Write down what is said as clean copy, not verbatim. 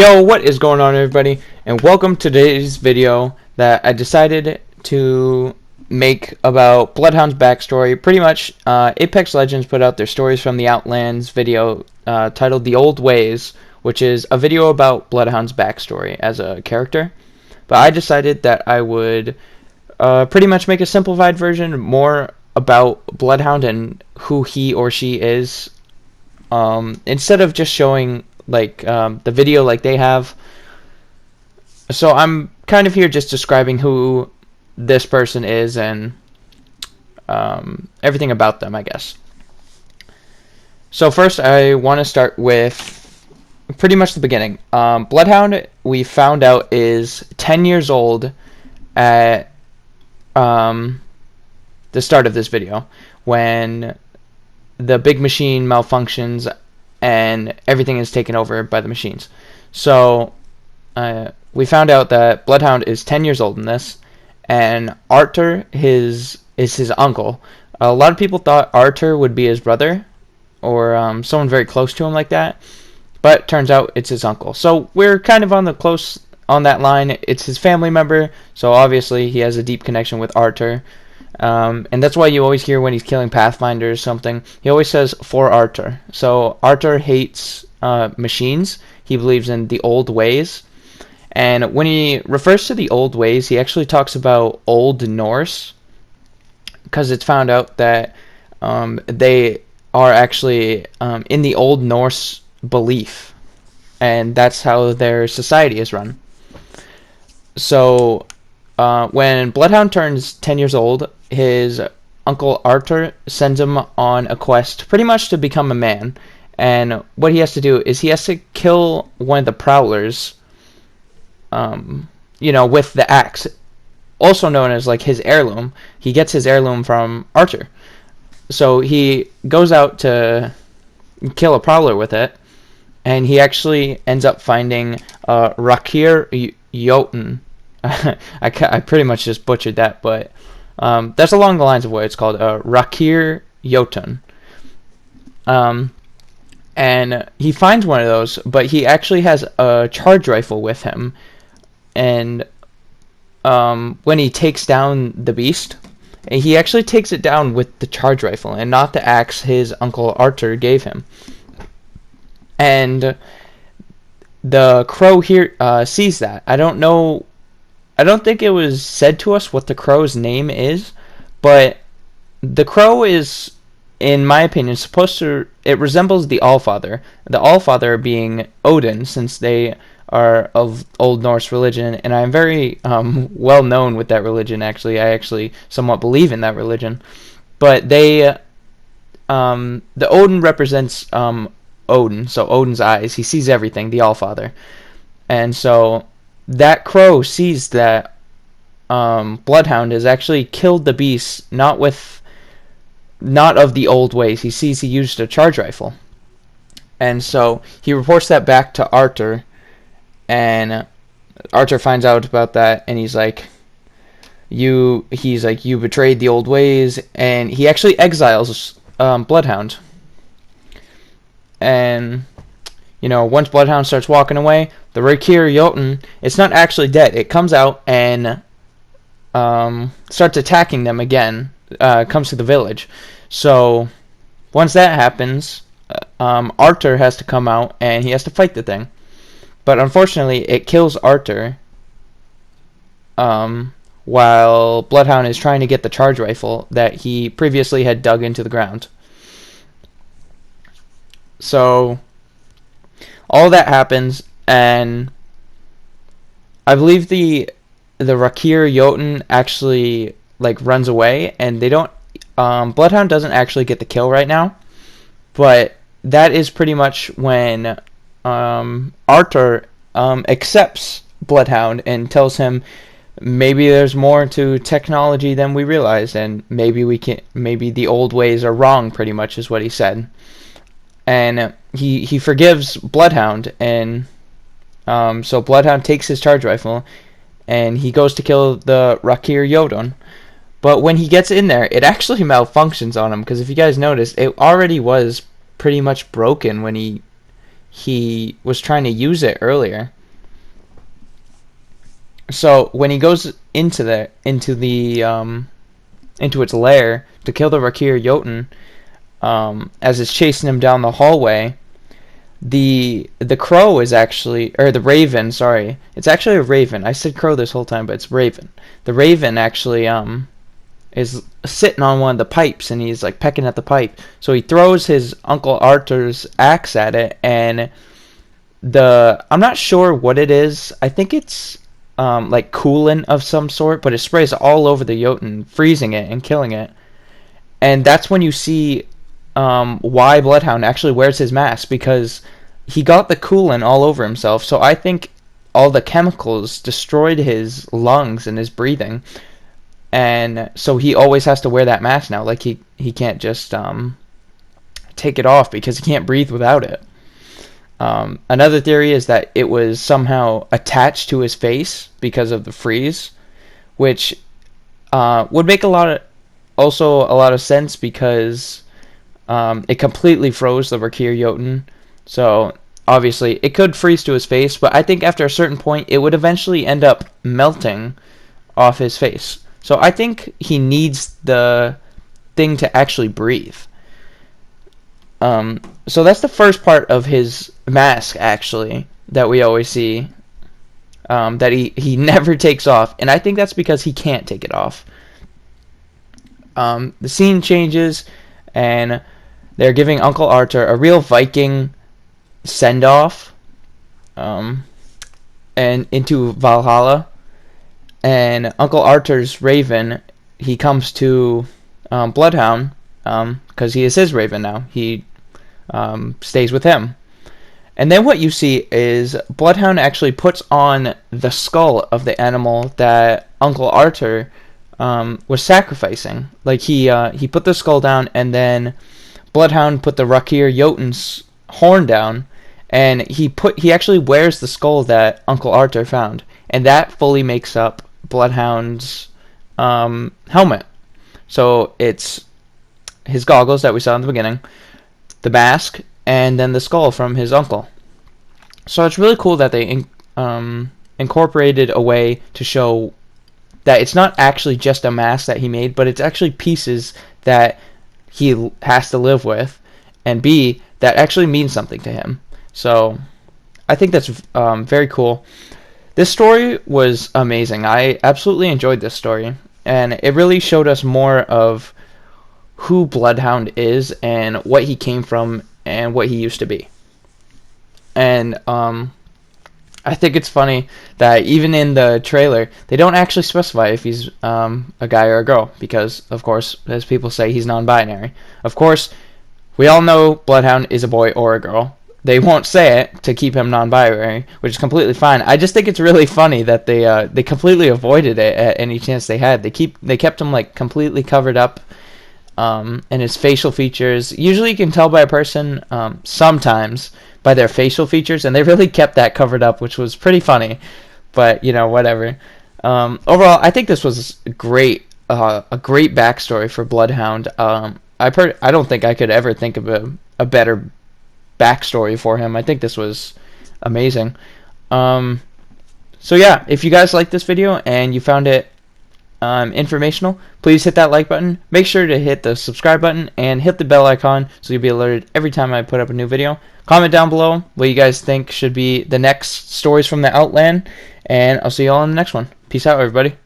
Yo, what is going on, everybody, and welcome to today's video that I decided to make about Bloodhound's backstory. Pretty much, Apex Legends put out their Stories from the Outlands video titled The Old Ways, which is a video about Bloodhound's backstory as a character. But I decided that I would pretty much make a simplified version more about Bloodhound and who he or she is, instead of just showing the video like they have. So I'm kind of here just describing who this person is and everything about them, I guess. So first I want to start with pretty much the beginning. Bloodhound, we found out, is 10 years old at the start of this video, when the big machine malfunctions and everything is taken over by the machines. So we found out that Bloodhound is 10 years old in this, and Arthur is his uncle. A lot of people thought Arthur would be his brother, or someone very close to him like that, but turns out it's his uncle. So we're kind of on that line. It's his family member, so obviously he has a deep connection with Arthur. And that's why you always hear when he's killing Pathfinder or something, he always says, "For Arthur." So Arthur hates machines. He believes in the old ways. And when he refers to the old ways, he actually talks about Old Norse, because it's found out that they are actually in the Old Norse belief, and that's how their society is run. So when Bloodhound turns 10 years old, his uncle Arthur sends him on a quest pretty much to become a man. And what he has to do is he has to kill one of the prowlers, with the axe, also known as like his heirloom. He gets his heirloom from Arthur. So he goes out to kill a prowler with it, and he actually ends up finding Rakir Jotun. I pretty much just butchered that, but that's along the lines of what it's called, Rakir Jotun. And he finds one of those, but he actually has a charge rifle with him. And when he takes down the beast, he actually takes it down with the charge rifle and not the axe his uncle Arthur gave him. And the crow here sees that. I don't think it was said to us what the crow's name is, but the crow is, in my opinion, it resembles the Allfather. The Allfather being Odin, since they are of Old Norse religion, and I'm very well known with that religion, actually. I actually somewhat believe in that religion. But the Odin represents Odin, so Odin's eyes. He sees everything, the Allfather. And so that crow sees that Bloodhound has actually killed the beast, not of the old ways. He sees he used a charge rifle. And so he reports that back to Arthur, and Arthur finds out about that, and he's like, you betrayed the old ways, and he actually exiles Bloodhound. And once Bloodhound starts walking away, the Rakir Jotun, it's not actually dead. It comes out and starts attacking them again. Comes to the village. So once that happens, Arthur has to come out and he has to fight the thing. But unfortunately, it kills Arthur while Bloodhound is trying to get the charge rifle that he previously had dug into the ground. So all that happens, and I believe the Rakir Jotun actually runs away, and they don't. Bloodhound doesn't actually get the kill right now, but that is pretty much when Arthur accepts Bloodhound and tells him maybe there's more to technology than we realized, and maybe the old ways are wrong. Pretty much is what he said. And he forgives Bloodhound, and so Bloodhound takes his charge rifle, and he goes to kill the Rakir Jotun. But when he gets in there, it actually malfunctions on him, because if you guys noticed, it already was pretty much broken when he he was trying to use it earlier. So when he goes into its lair to kill the Rakir Jotun, as it's chasing him down the hallway, the crow is actually, or the raven, sorry, it's actually a raven. I said crow this whole time, but it's raven. The raven actually is sitting on one of the pipes, and he's like pecking at the pipe. So he throws his Uncle Arthur's axe at it, and I'm not sure what it is. I think it's like coolant of some sort, but it sprays all over the Jotun, freezing it and killing it. And that's when you see why Bloodhound actually wears his mask, because he got the coolant all over himself. So I think all the chemicals destroyed his lungs and his breathing, and so he always has to wear that mask now. Like he can't just take it off because he can't breathe without it. Another theory is that it was somehow attached to his face because of the freeze, which would make a lot of sense, because it completely froze the Rakir Jotun. So obviously it could freeze to his face, but I think after a certain point it would eventually end up melting off his face. So I think he needs the thing to actually breathe. So that's the first part of his mask, actually, that we always see, that he never takes off, and I think that's because he can't take it off. The scene changes, and they're giving Uncle Arthur a real Viking send-off, and into Valhalla, and Uncle Arthur's raven, he comes to Bloodhound, because he is his raven now. He stays with him. And then what you see is Bloodhound actually puts on the skull of the animal that Uncle Arthur was sacrificing. Like he put the skull down, and then Bloodhound put the Rakir Jotun's horn down, and he actually wears the skull that Uncle Arthur found, and that fully makes up Bloodhound's helmet. So it's his goggles that we saw in the beginning, the mask, and then the skull from his uncle. So it's really cool that they incorporated a way to show that it's not actually just a mask that he made, but it's actually pieces that he has to live with, and B, that actually means something to him. So I think that's very cool. This story was amazing. I absolutely enjoyed this story, and it really showed us more of who Bloodhound is and what he came from and what he used to be. And I think it's funny that even in the trailer they don't actually specify if he's a guy or a girl, because of course, as people say, he's non-binary. Of course, we all know Bloodhound is a boy or a girl. They won't say it to keep him non-binary, which is completely fine. I just think it's really funny that they completely avoided it at any chance they had. They kept him like completely covered up, and his facial features. Usually you can tell by a person, sometimes by their facial features, and they really kept that covered up, which was pretty funny. But whatever. Overall, I think this was great, a great backstory for Bloodhound. I don't think I could ever think of a better backstory for him. I think this was amazing. So yeah, if you guys liked this video and you found it informational, please hit that like button. Make sure to hit the subscribe button and hit the bell icon so you'll be alerted every time I put up a new video. Comment down below what you guys think should be the next stories from the Outland, and I'll see you all in the next one. Peace out, everybody.